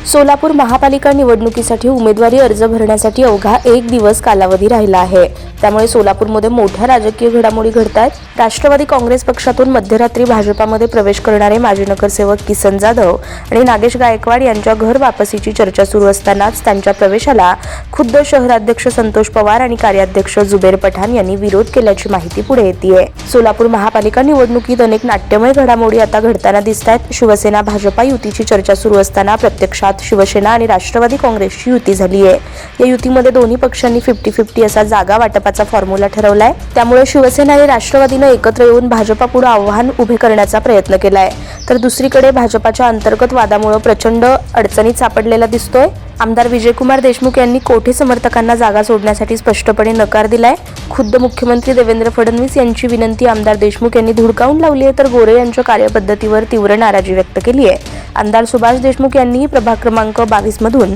सोलापूर महापालिका निवडणुकीसाठी उमेदवारी अर्ज भरण्यासाठी अवघा 1 दिवस कालावधी राहिला आहे। त्यामुळे सोलापूरमध्ये मोठ्या राजकीय घडामोडी घडतायत। राष्ट्रवादी काँग्रेस पक्षातून मध्यरात्री भाजपामध्ये प्रवेश करणारे माजी नगरसेवक किसन जाधव आणि नागेश गायकवाड यांच्या घर वापसीची चर्चा सुरू असतानाच त्यांच्या प्रवेशाला खुद्द शहराध्यक्ष संतोष पवार आणि कार्याध्यक्ष जुबेर पठाण यांनी विरोध केल्याची माहिती पुढे येतेय। सोलापूर महापालिका निवडणुकीत अनेक नाट्यमय घडामोडी आता घडताना दिसतायत। शिवसेना भाजपा युतीची चर्चा सुरू असताना प्रत्यक्षात शिवसेना आणि राष्ट्रवादी काँग्रेसची युती झाली आहे। या युतीमध्ये दोन्ही पक्षांनी 50-50 असा जागा वाटपाचा फॉर्म्युला ठरवलाय। त्यामुळे शिवसेना आणि राष्ट्रवादीने एकत्र येऊन भाजपापुढे आव्हान उभे करण्याचा प्रयत्न केलाय, तर दुसरीकडे भाजपाच्या अंतर्गत वादामुळे प्रचंड अडचणीत सापडलेला दिसतोय। आमदार विजयकुमार देशमुख यांनी कोठे समर्थकांना जागा सोडण्यासाठी स्पष्टपणे नकार दिलाय। खुद्द मुख्यमंत्री देवेंद्र फडणवीस यांची विनंती आमदार देशमुख यांनी धुडकावून लावली आहे, तर गोरे यांच्या कार्यपद्धतीवर तीव्र नाराजी व्यक्त केली आहे। आमदार सुभाष देशमुख यांनी प्रभाग क्रमांक 22 मधून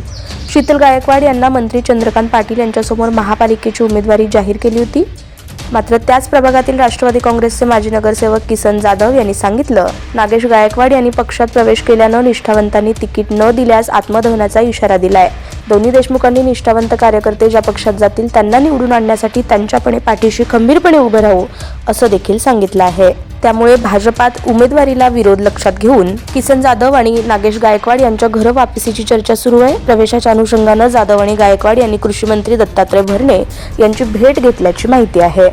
शीतल गायकवाड यांना मंत्री चंद्रकांत पाटील यांच्यासमोर महापालिकेची उमेदवारी जाहीर केली होती। मात्र त्याच प्रभागातील राष्ट्रवादी काँग्रेसचे माजी नगरसेवक किसन जाधव यांनी सांगितलं, नागेश गायकवाड यांनी पक्षात प्रवेश केल्यानं निष्ठावंतांनी तिकीट न दिल्यास आत्मदहनाचा इशारा दिलाय। दोन्ही देशमुखांनी निष्ठावंत कार्यकर्ते ज्या पक्षात जातील त्यांना निवडून आणण्यासाठी त्यांच्यापणे पाठीशी खंबीरपणे उभे राहू असं देखील सांगितलं आहे। त्यामुळे भाजपात उमेदवारीला विरोध लक्षात घेऊन किसन जाधव आणि नागेश गायकवाड यांच्या घर वापसीची चर्चा सुरू आहे। प्रवेशाच्या अनुषंगानं जाधव आणि गायकवाड यांनी कृषी मंत्री दत्तात्रय भरणे यांची भेट घेतल्याची माहिती आहे।